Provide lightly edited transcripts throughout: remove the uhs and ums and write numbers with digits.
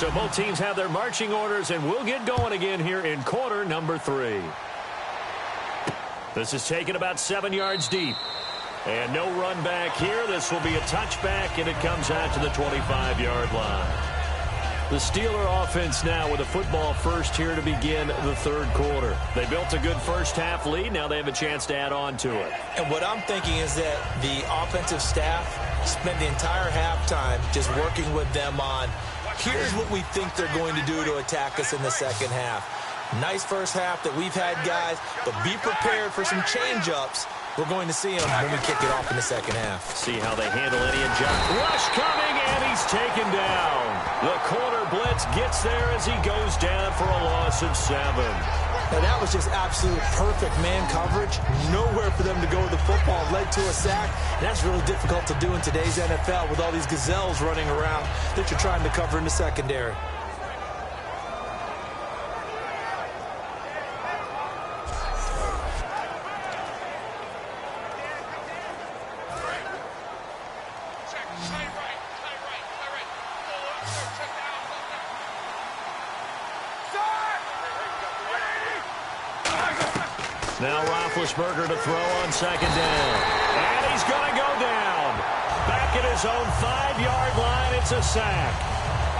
So both teams have their marching orders, and we'll get going again here in quarter number 3. This is taken about 7 yards deep. And no run back here. This will be a touchback, and it comes out to the 25-yard line. The Steeler offense now with a football first here to begin the third quarter. They built a good first-half lead. Now they have a chance to add on to it. And what I'm thinking is that the offensive staff spent the entire halftime just working with them on, here's what we think they're going to do to attack us in the second half. Nice first half that we've had, guys, but be prepared for some change-ups. We're going to see them when we kick it off in the second half. See how they handle any adjustment. Rush coming, and he's taken down. The corner blitz gets there as he goes down for a loss of 7. Now, that was just absolute perfect man coverage. Nowhere for them to go with the football. Led to a sack. And that's really difficult to do in today's NFL with all these gazelles running around that you're trying to cover in the secondary. Now Roethlisberger to throw on second down. And he's going to go down. Back at his own 5-yard line, it's a sack.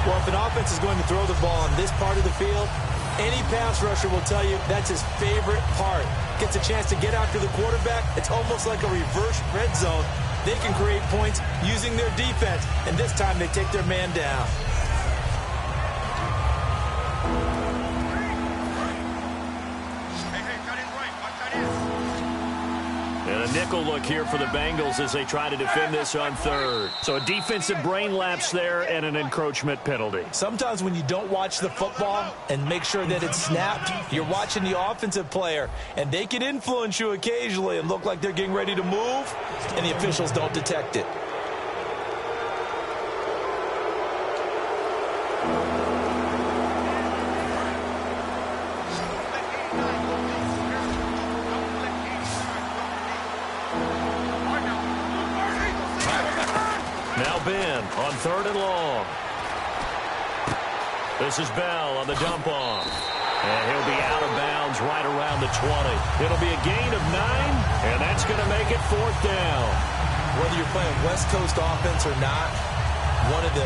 Well, if an offense is going to throw the ball on this part of the field, any pass rusher will tell you that's his favorite part. Gets a chance to get after the quarterback. It's almost like a reverse red zone. They can create points using their defense, and this time they take their man down. And a nickel look here for the Bengals as they try to defend this on third. So a defensive brain lapse there and an encroachment penalty. Sometimes when you don't watch the football and make sure that it's snapped, you're watching the offensive player, and they can influence you occasionally and look like they're getting ready to move, and the officials don't detect it. Ben on third and long. This is Bell on the dump off. And he'll be out of bounds right around the 20. It'll be a gain of 9, and that's going to make it fourth down. Whether you're playing West Coast offense or not, one of the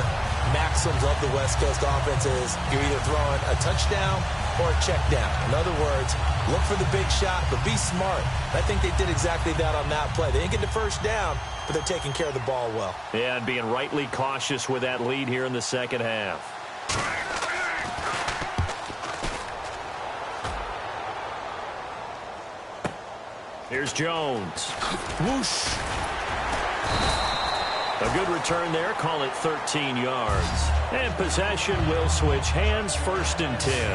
maxims of the West Coast offense is you're either throwing a touchdown or a check down. In other words, look for the big shot, but be smart. I think they did exactly that on that play. They didn't get the first down, but they're taking care of the ball well. Yeah, and being rightly cautious with that lead here in the second half. Here's Jones. Whoosh. A good return there. Call it 13 yards. And possession will switch hands, 1st and 10.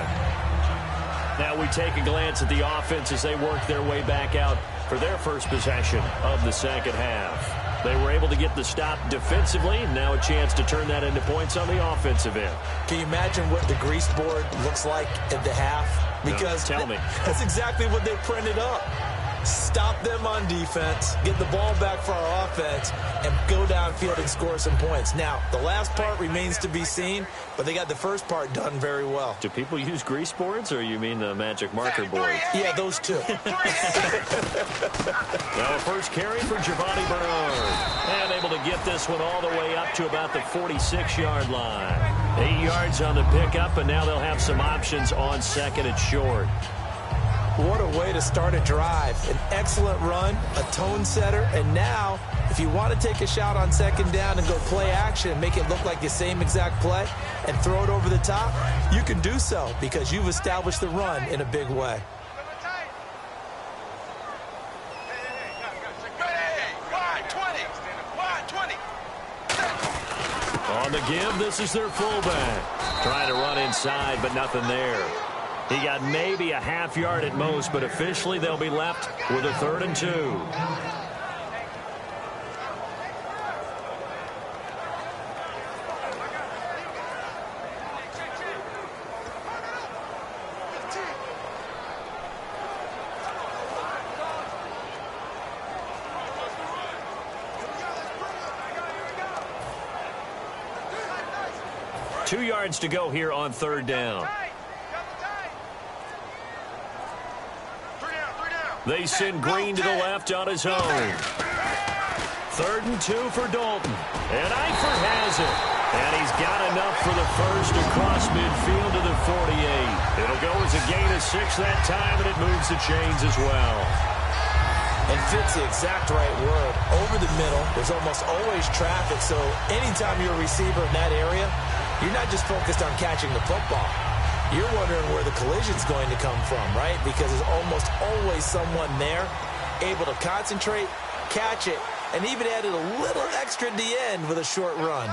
Now we take a glance at the offense as they work their way back out for their first possession of the second half. They were able to get the stop defensively, and now a chance to turn that into points on the offensive end. Can you imagine what the grease board looks like at the half? Because no, tell me. That's exactly what they printed up. Stop them on defense, get the ball back for our offense, and go downfield and score some points. Now, the last part remains to be seen, but they got the first part done very well. Do people use grease boards, or you mean the magic marker board? Yeah, those two. Now a first carry for Giovanni Bernard. And able to get this one all the way up to about the 46-yard line. 8 yards on the pickup, and now they'll have some options on second and short. What a way to start a drive. An excellent run, a tone setter, and now, if you want to take a shot on second down and go play action and make it look like the same exact play and throw it over the top, you can do so because you've established the run in a big way. On the give, this is their fullback. Trying to run inside, but nothing there. He got maybe a half yard at most, but officially they'll be left with a 3rd and 2. 2 yards to go here on 3rd down. They send Green to the left on his own. 3rd and 2 for Dalton. And Eifert has it. And he's got enough for the first across midfield to the 48. It'll go as a gain of 6 that time, and it moves the chains as well. And fits the exact right word. Over the middle, there's almost always traffic, so anytime you're a receiver in that area, you're not just focused on catching the football. You're wondering where the collision's going to come from, right? Because there's almost always someone there able to concentrate, catch it, and even added a little extra at the end with a short run.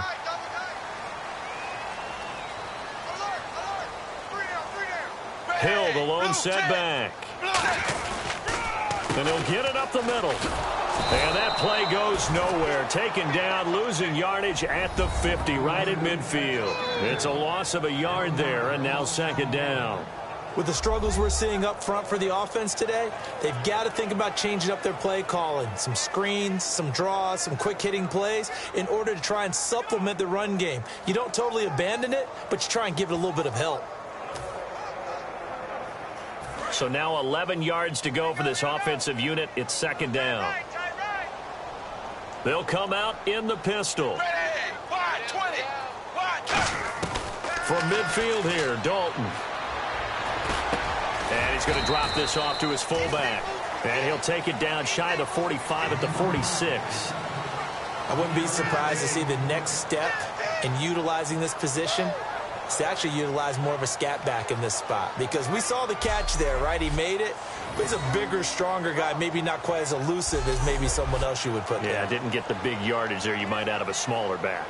Hill, the lone setback. And he'll get it up the middle. And that play goes nowhere. Taken down, losing yardage at the 50, right at midfield. It's a loss of a yard there, and now 2nd down. With the struggles we're seeing up front for the offense today, they've got to think about changing up their play calling. Some screens, some draws, some quick-hitting plays in order to try and supplement the run game. You don't totally abandon it, but you try and give it a little bit of help. So now 11 yards to go for this offensive unit. It's 2nd down. They'll come out in the pistol. From midfield here, Dalton. And he's going to drop this off to his fullback. And he'll take it down shy of the 45 at the 46. I wouldn't be surprised to see the next step in utilizing this position is to actually utilize more of a scat back in this spot. Because we saw the catch there, right? He made it. But he's a bigger, stronger guy, maybe not quite as elusive as maybe someone else you would put there. Yeah, didn't get the big yardage there you might out of a smaller back.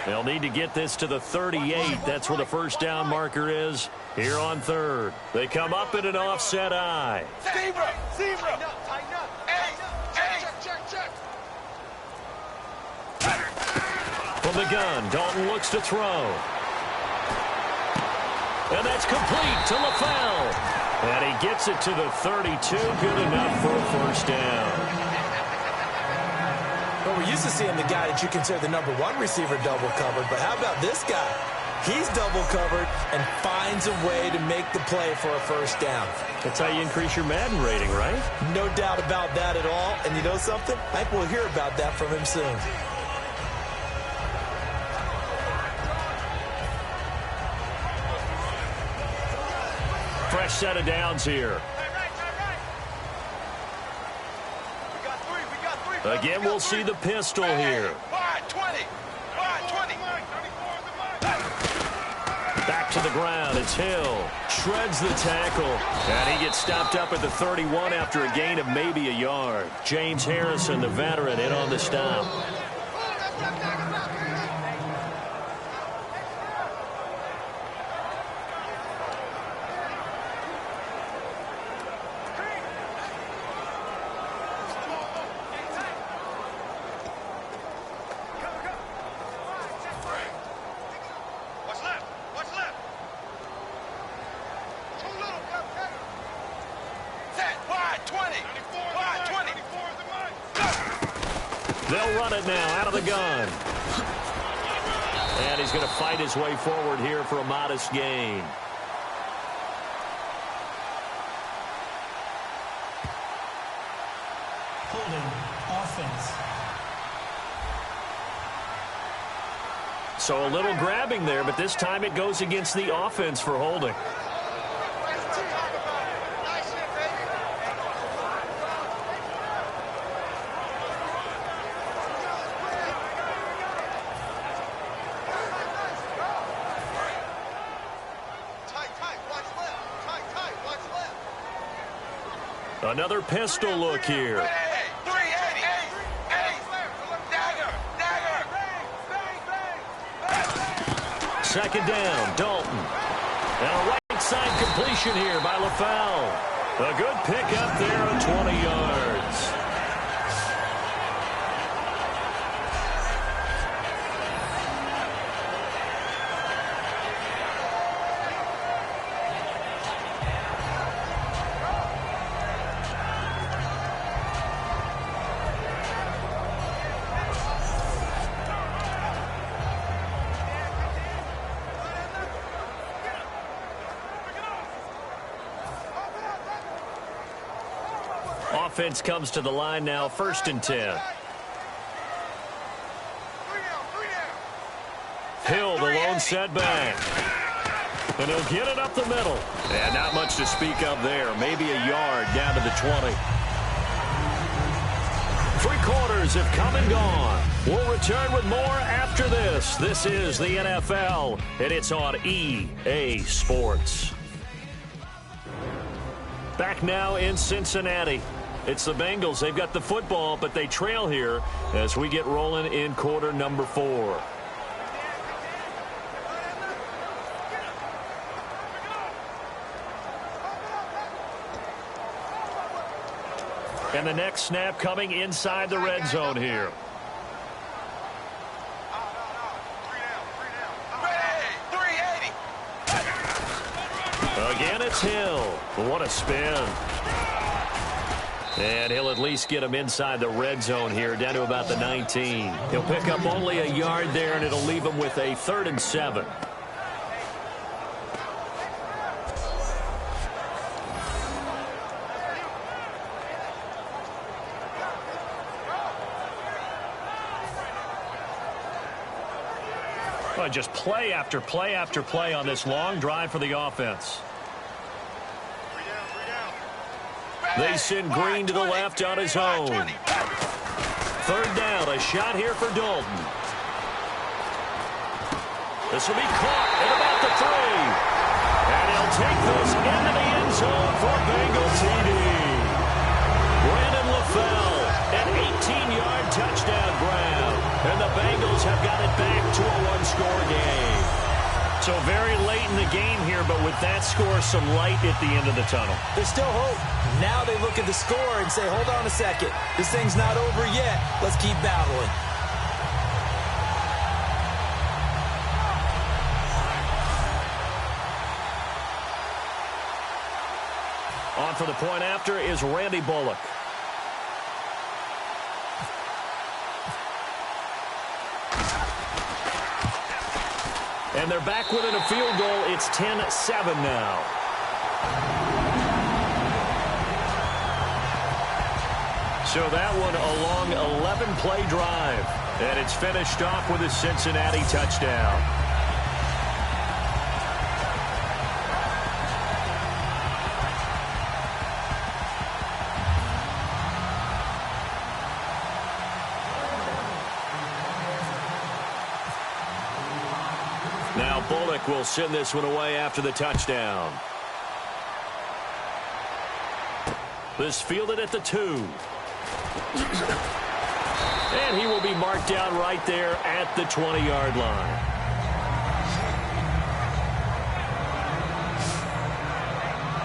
They'll need to get this to the 38. That's where the first down marker is here on 3rd. They come up in an offset eye. Zebra. Tighten up. Check. From the gun, Dalton looks to throw. And that's complete to LaFell. And he gets it to the 32. Good enough for a first down. Well, we're used to seeing the guy that you consider the #1 receiver double covered, but how about this guy? He's double covered and finds a way to make the play for a first down. That's how you increase your Madden rating, right? No doubt about that at all. And you know something? I think we'll hear about that from him soon. Fresh set of downs here. Again, we'll see the pistol here. Back to the ground. It's Hill. Shreds the tackle. And he gets stopped up at the 31 after a gain of maybe a yard. James Harrison, the veteran, in on the stop. They'll run it now out of the gun. And he's going to fight his way forward here for a modest gain. Holding offense. So a little grabbing there, but this time it goes against the offense for holding. Another pistol look here. Second down, Dalton. And a right side completion here by LaFell. A good pickup there of 20 yards. Offense comes to the line now, 1st and 10. Hill, the lone setback. And he'll get it up the middle. And not much to speak of there. Maybe a yard down to the 20. 3 quarters have come and gone. We'll return with more after this. This is the NFL, and it's on EA Sports. Back now in Cincinnati. It's the Bengals. They've got the football, but they trail here as we get rolling in quarter number 4. And the next snap coming inside the red zone here. Again, it's Hill. What a spin. And he'll at least get him inside the red zone here, down to about the 19. He'll pick up only a yard there, and it'll leave him with a 3rd and 7. Just play after play after play on this long drive for the offense. They send Green to the left on his own. 3rd down, a shot here for Dalton. This will be caught at about the 3. And he'll take this into the end zone for Bengal TD. Brandon LaFell, an 18-yard touchdown grab. And the Bengals have got it back to a 1-score game. So very late in the game here, but with that score, some light at the end of the tunnel. There's still hope. Now they look at the score and say, hold on a second. This thing's not over yet. Let's keep battling. On for the point after is Randy Bullock. And they're back within a field goal. It's 10-7 now. So that one a long 11-play drive. And it's finished off with a Cincinnati touchdown. Now Bullock will send this one away after the touchdown. This fielded at the 2. And he will be marked down right there at the 20-yard line.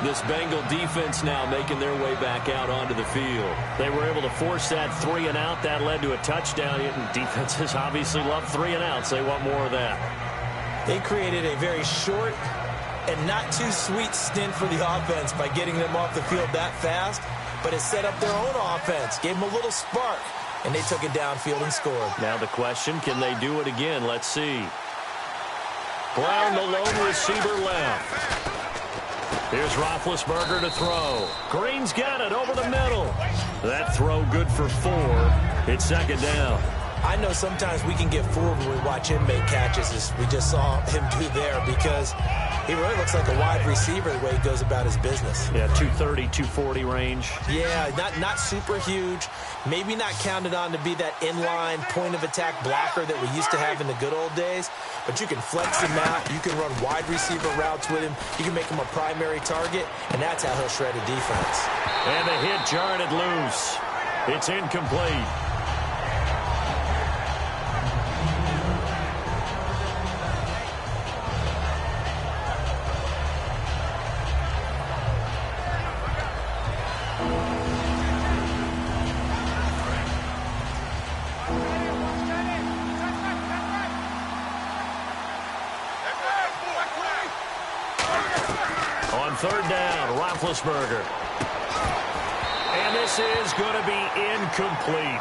This Bengal defense now making their way back out onto the field. They were able to force that 3 and out. That led to a touchdown. And defenses obviously love 3 and outs. They want more of that. They created a very short and not too sweet stint for the offense by getting them off the field that fast, but it set up their own offense, gave them a little spark, and they took it downfield and scored. Now the question, can they do it again? Let's see. Brown, the lone receiver left. Here's Roethlisberger to throw. Green's got it over the middle. That throw good for 4. It's 2nd down. I know sometimes we can get fooled when we watch him make catches, as we just saw him do there, because he really looks like a wide receiver the way he goes about his business. Yeah, 230, 240 range. Yeah, not super huge. Maybe not counted on to be that inline point-of-attack blocker that we used to have in the good old days, but you can flex him out. You can run wide receiver routes with him. You can make him a primary target, and that's how he'll shred a defense. And the hit jarred it loose. It's incomplete. On 3rd down, Roethlisberger. And this is going to be incomplete.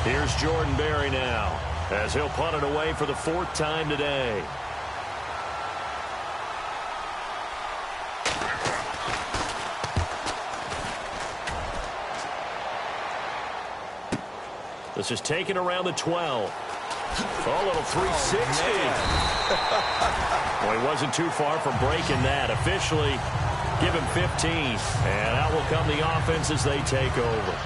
Here's Jordan Berry now, as he'll punt it away for the 4th time today. This is taken around the 12. Oh, a little 360. Well, he wasn't too far from breaking that. Officially, give him 15. And out will come the offense as they take over.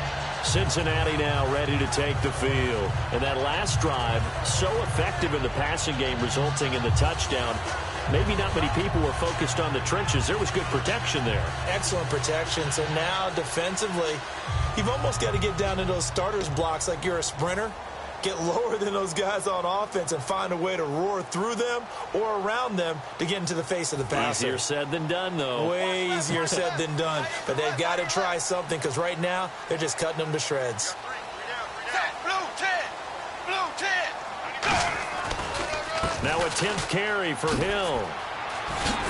Cincinnati now ready to take the field. And that last drive, so effective in the passing game, resulting in the touchdown. Maybe not many people were focused on the trenches. There was good protection there. Excellent protection. So now defensively, you've almost got to get down in those starters blocks like you're a sprinter. Get lower than those guys on offense and find a way to roar through them or around them to get into the face of the passer. Easier said than done, though. Way easier said than done. But they've got to try something because right now they're just cutting them to shreds. Blue 10. Blue 10. Now a 10th carry for Hill.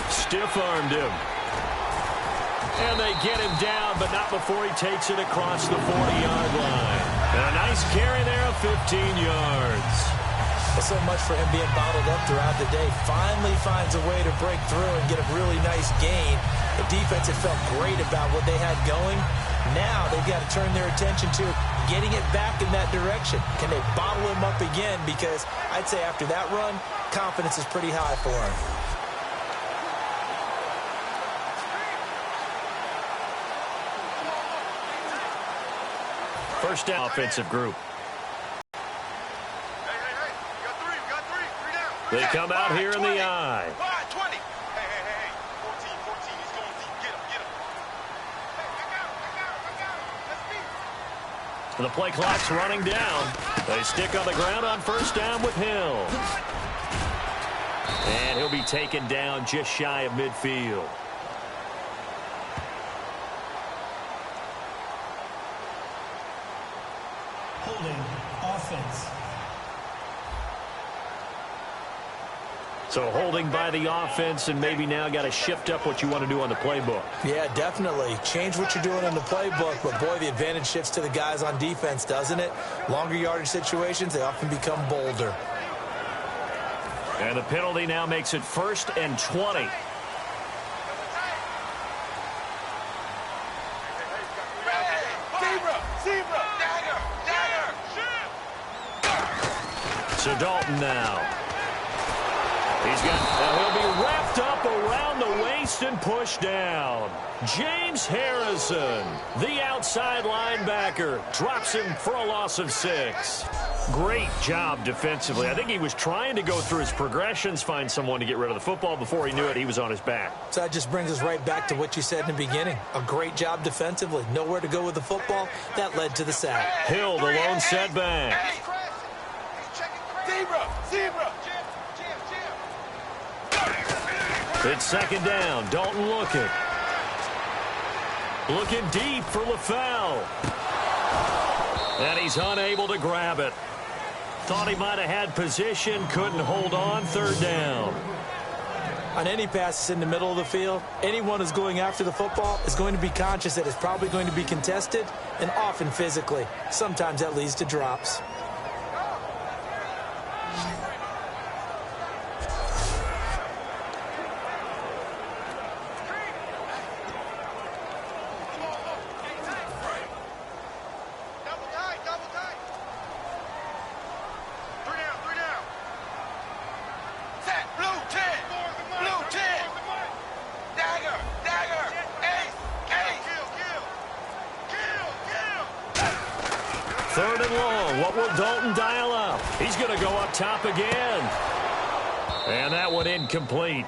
Stiff-armed him. And they get him down, but not before he takes it across the 40-yard line. And a nice carry there of 15 yards. Well, so much for him being bottled up throughout the day. Finally finds a way to break through and get a really nice gain. The defense had felt great about what they had going. Now they've got to turn their attention to getting it back in that direction. Can they bottle him up again? Because I'd say after that run, confidence is pretty high for him. First down offensive group. Hey. You got three. Three down. They come out here in the eye. Wide 20. Hey. 14. He's going deep. Get him. Hey, back out. Let's beat. The play clock's running down. They stick on the ground on first down with Hill. And he'll be taken down just shy of midfield. Holding offense. So holding by the offense, and maybe now got to shift up what you want to do on the playbook. Yeah, definitely. Change what you're doing in the playbook, but boy, the advantage shifts to the guys on defense, doesn't it? Longer yardage situations, they often become bolder. And the penalty now makes it 1st and 20. Zebra. Dagger. So Dalton now. He'll be wrapped up around the waist and pushed down. James Harrison, the outside linebacker, drops him for a loss of 6. Great job defensively. I think he was trying to go through his progressions, find someone to get rid of the football. Before he knew it, he was on his back. So that just brings us right back to what you said in the beginning. A great job defensively. Nowhere to go with the football. That led to the sack. Hill, the lone setback. Zebra. It's 2nd down. Dalton looking. Looking deep for LaFell. And he's unable to grab it. Thought he might have had position, couldn't hold on. 3rd down. On any passes in the middle of the field, anyone who's going after the football is going to be conscious that it's probably going to be contested, and often physically. Sometimes that leads to drops. Top again. And that one incomplete.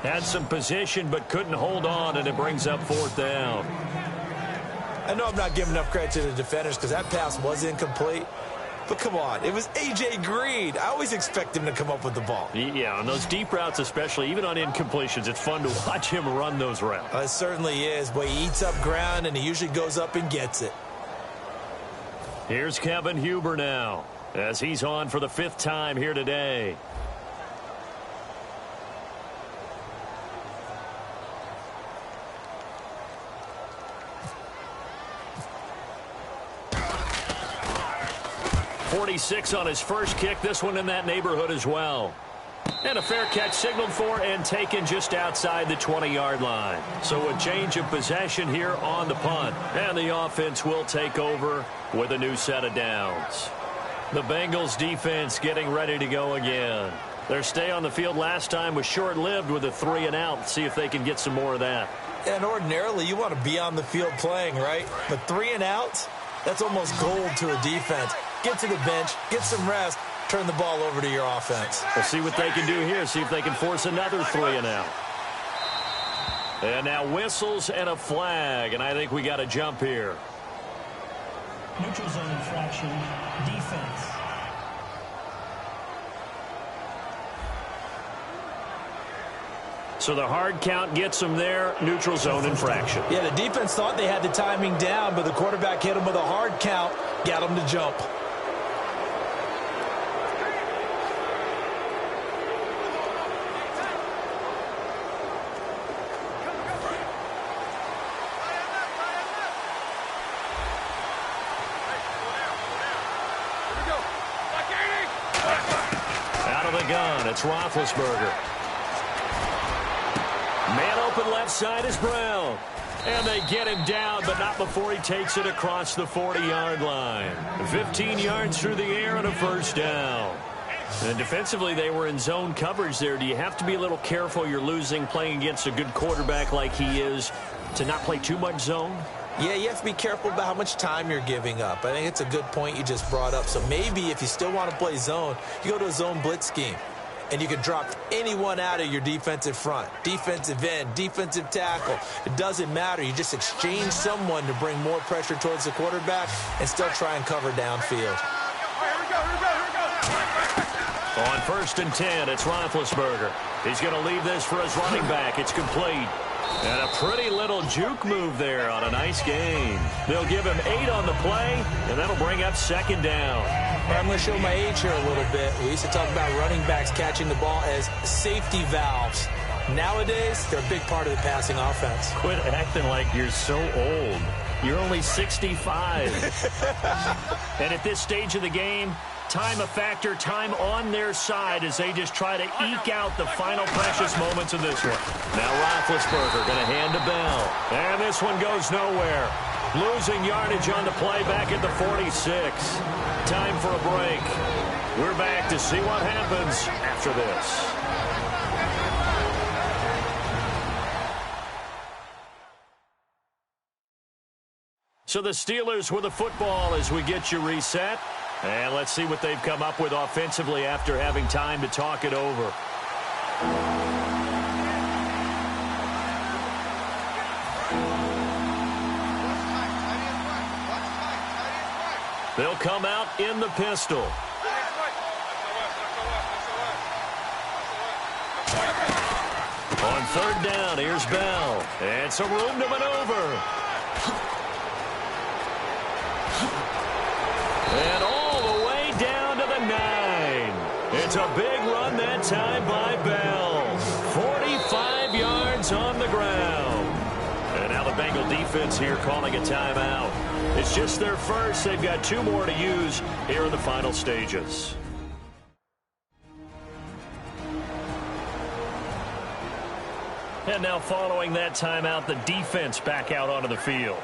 Had some position but couldn't hold on, and it brings up 4th down. I know I'm not giving enough credit to the defenders because that pass was incomplete. But come on, it was A.J. Green. I always expect him to come up with the ball. Yeah, on those deep routes especially, even on incompletions, it's fun to watch him run those routes. It certainly is. Boy, he eats up ground, and he usually goes up and gets it. Here's Kevin Huber now, as he's on for the 5th time here today. 46 on his first kick. This one in that neighborhood as well. And a fair catch signaled for and taken just outside the 20-yard line. So a change of possession here on the punt. And the offense will take over with a new set of downs. The Bengals defense getting ready to go again. Their stay on the field last time was short-lived with a 3-and-out. See if they can get some more of that. And ordinarily, you want to be on the field playing, right? But 3-and-outs, that's almost gold to a defense. Get to the bench, get some rest, turn the ball over to your offense. We'll see what they can do here. See if they can force another 3-and-out. And now whistles and a flag. And I think we got a jump here. Neutral zone infraction, defense. So the hard count gets them there. Neutral zone infraction. Yeah, the defense thought they had the timing down, but the quarterback hit him with a hard count, got him to jump. It's Roethlisberger. Man open left side is Brown. And they get him down, but not before he takes it across the 40-yard line. 15 yards through the air and a first down. And defensively, they were in zone coverage there. Do you have to be a little careful? You're losing playing against a good quarterback like he is to not play too much zone? Yeah, you have to be careful about how much time you're giving up. I think it's a good point you just brought up. So maybe if you still want to play zone, you go to a zone blitz scheme. And you can drop anyone out of your defensive front. Defensive end, defensive tackle. It doesn't matter. You just exchange someone to bring more pressure towards the quarterback and still try and cover downfield. On 1st and 10, it's Roethlisberger. He's going to leave this for his running back. It's complete. And a pretty little juke move there on a nice game. They'll give him 8 on the play, and that'll bring up 2nd down. I'm going to show my age here a little bit. We used to talk about running backs catching the ball as safety valves. Nowadays, they're a big part of the passing offense. Quit acting like you're so old. You're only 65. And at this stage of the game, time a factor, time on their side as they just try to eke out the final precious moments of this one. Now Roethlisberger going to hand to Bell. And this one goes nowhere. Losing yardage on the play back at the 46. Time for a break. We're back to see what happens after this. So the Steelers with the football as we get you reset. And let's see what they've come up with offensively after having time to talk it over. They'll come out in the pistol. On 3rd down, here's Bell. And some room to maneuver. And all the way down to the 9. It's a big run that time by Bell. 45 yards on the ground. And now the Bengal defense here calling a timeout. It's just their first. They've got 2 more to use here in the final stages. And now following that timeout, the defense back out onto the field.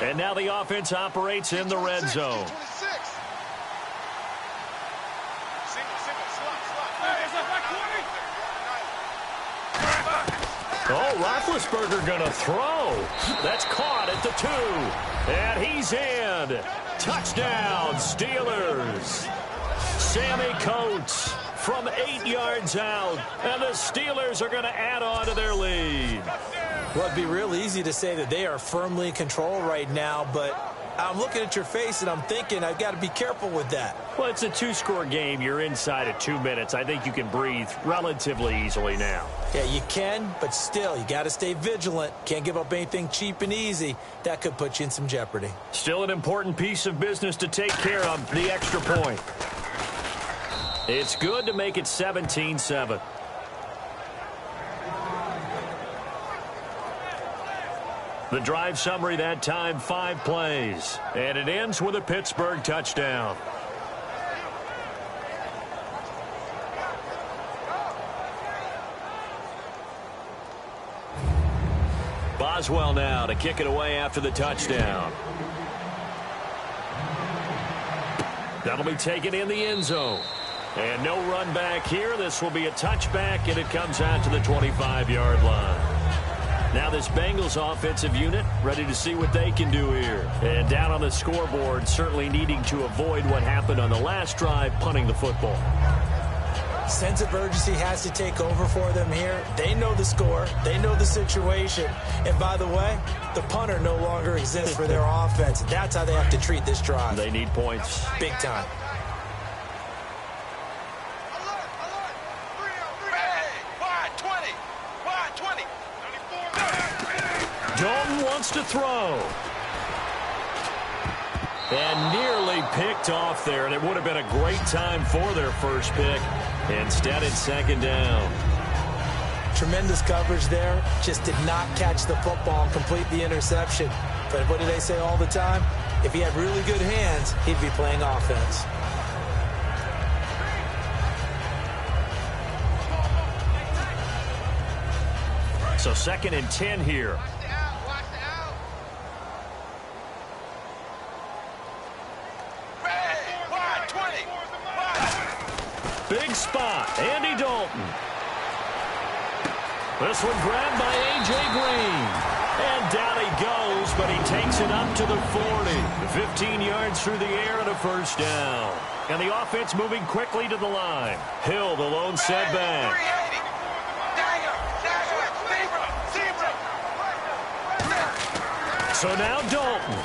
And now the offense operates in the red zone. Oh, Roethlisberger going to throw. That's caught at the 2. And he's in. Touchdown, Steelers. Sammy Coates from 8 yards out. And the Steelers are going to add on to their lead. Well, it'd be real easy to say that they are firmly in control right now, but I'm looking at your face and I'm thinking I've got to be careful with that. Well, it's a 2-score game. You're inside of 2 minutes. I think you can breathe relatively easily now. Yeah, you can, but still, you got to stay vigilant. Can't give up anything cheap and easy. That could put you in some jeopardy. Still an important piece of business to take care of, the extra point. It's good to make it 17-7. The drive summary that time, 5 plays. And it ends with a Pittsburgh touchdown. Boswell now to kick it away after the touchdown. That'll be taken in the end zone. And no run back here. This will be a touchback, and it comes out to the 25-yard line. Now this Bengals offensive unit ready to see what they can do here. And down on the scoreboard, certainly needing to avoid what happened on the last drive, punting the football. Sense of urgency has to take over for them here. They know the score. They know the situation. And by the way, the punter no longer exists for their offense. That's how they have to treat this drive. They need points. Big time. Dalton wants to throw. And nearly picked off there, and it would have been a great time for their first pick. Instead, it's second down. Tremendous coverage there. Just did not catch the football and complete the interception. But what do they say all the time? If he had really good hands, he'd be playing offense. So 2nd and 10 here. Big spot, Andy Dalton. This one grabbed by A.J. Green. And down he goes, but he takes it up to the 40. 15 yards through the air and a first down. And the offense moving quickly to the line. Hill, the lone setback. So now Dalton.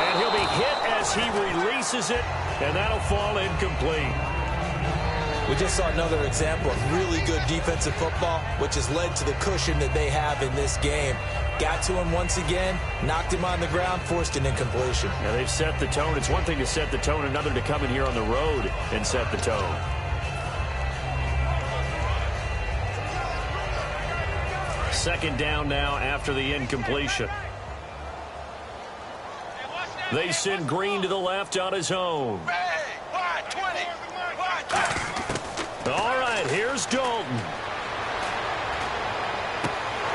And he'll be hit as he releases it, and that'll fall incomplete. We just saw another example of really good defensive football, which has led to the cushion that they have in this game. Got to him once again, knocked him on the ground, forced an incompletion. Now they've set the tone. It's one thing to set the tone, another to come in here on the road and set the tone. Second down now after the incompletion. They send Green to the left on his own. All right, here's Dalton.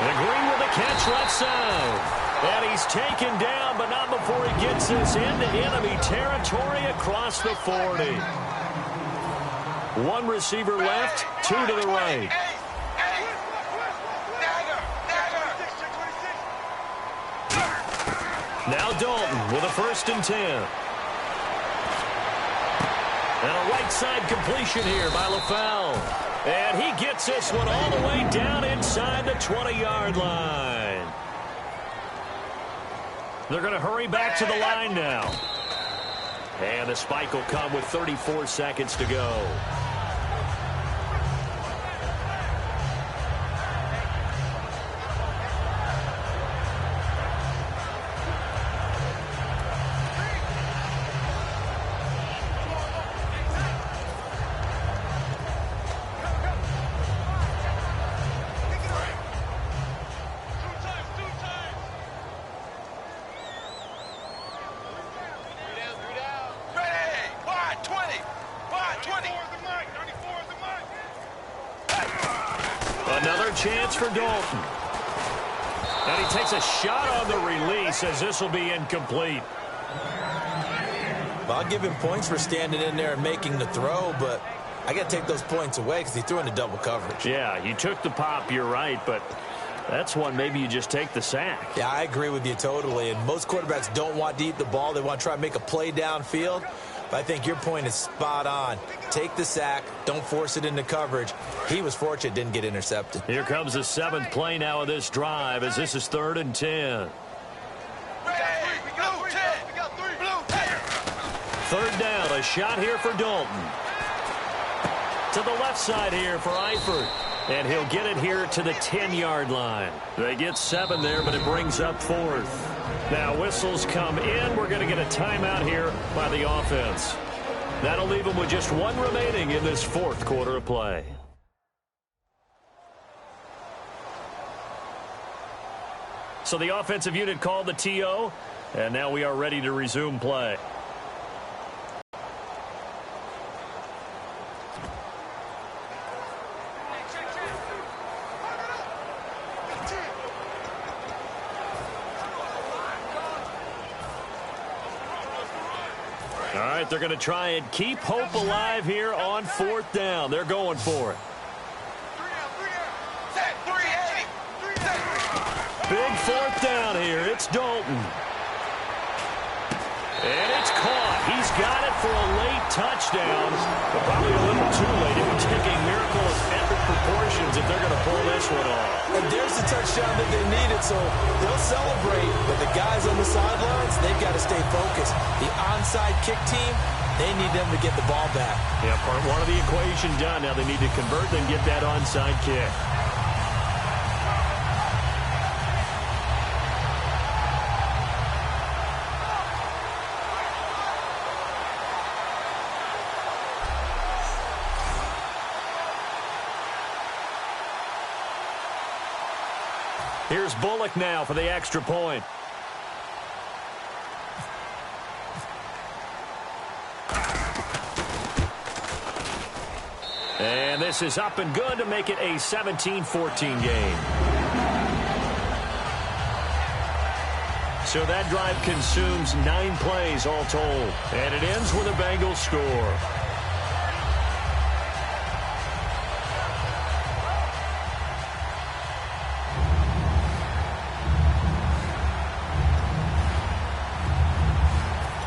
And Green with a catch left side. And he's taken down, but not before he gets this into enemy territory across the 40. One receiver left, 2 to the right. Now Dalton with a 1st and 10. And a right side completion here by LaFell. And he gets this one all the way down inside the 20-yard line. They're going to hurry back to the line now. And the spike will come with 34 seconds to go. Another chance for Dalton. And he takes a shot on the release as this will be incomplete. Well, I'll give him points for standing in there and making the throw, but I got to take those points away because he threw into double coverage. Yeah, you took the pop, you're right, but that's one maybe you just take the sack. Yeah, I agree with you totally, and most quarterbacks don't want to eat the ball. They want to try and make a play downfield. But I think your point is spot on. Take the sack. Don't force it into coverage. He was fortunate didn't get intercepted. Here comes the 7th play now of this drive as this is 3rd and 10. 3rd down, a shot here for Dalton. To the left side here for Eifert. And he'll get it here to the 10-yard line. They get 7 there, but it brings up 4th. Now whistles come in. We're going to get a timeout here by the offense. That'll leave them with just 1 remaining in this 4th quarter of play. So the offensive unit called the TO, and now we are ready to resume play. All right, they're going to try and keep hope alive here on 4th down. They're going for it. Big 4th down here. It's Dalton. And it's caught. He's got it for a late touchdown, but probably a little too late. It would take a miracle of epic proportions if they're going to pull this one off. And there's the touchdown that they needed, so they'll celebrate. But the guys on the sidelines, they've got to stay focused. The onside kick team, they need them to get the ball back. Yeah, part one of the equation done. Now they need to convert and get that onside kick. Here's Bullock now for the extra point. And this is up and good to make it a 17-14 game. So that drive consumes 9 plays all told. And it ends with a Bengals score.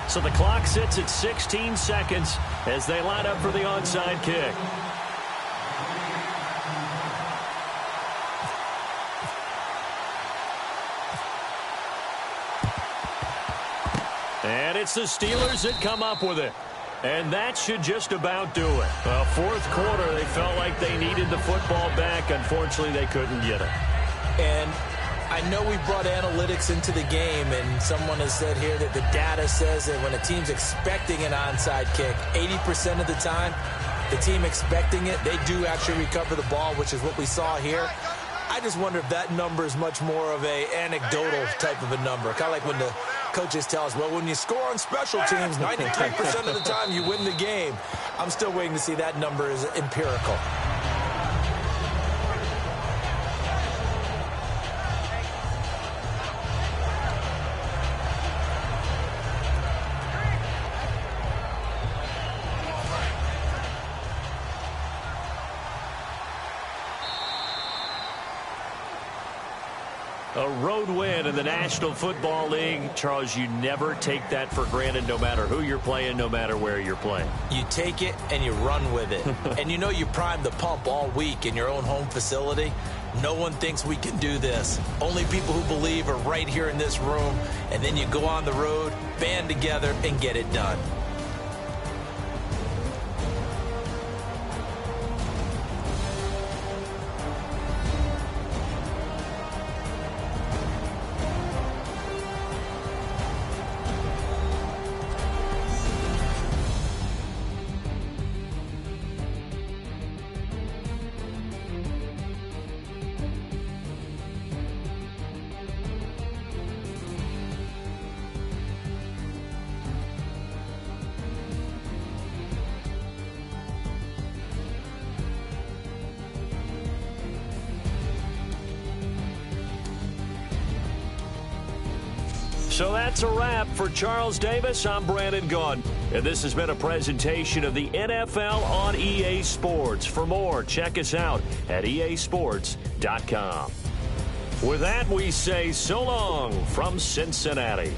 So the clock sits at 16 seconds as they line up for the onside kick. And it's the Steelers that come up with it. And that should just about do it. Well, 4th quarter, they felt like they needed the football back. Unfortunately, they couldn't get it. And I know we brought analytics into the game, and someone has said here that the data says that when a team's expecting an onside kick, 80% of the time, the team expecting it, they do actually recover the ball, which is what we saw here. I just wonder if that number is much more of a anecdotal type of a number. Kind of like when the coaches tell us, well, when you score on special teams, 93% of the time you win the game. I'm still waiting to see that number is empirical. A road win in the National Football League. Charles, you never take that for granted no matter who you're playing, no matter where you're playing. You take it and you run with it. And you know you primed the pump all week in your own home facility. No one thinks we can do this. Only people who believe are right here in this room. And then you go on the road, band together, and get it done. So that's a wrap for Charles Davis. I'm Brandon Gunn. And this has been a presentation of the NFL on EA Sports. For more, check us out at easports.com. With that, we say so long from Cincinnati.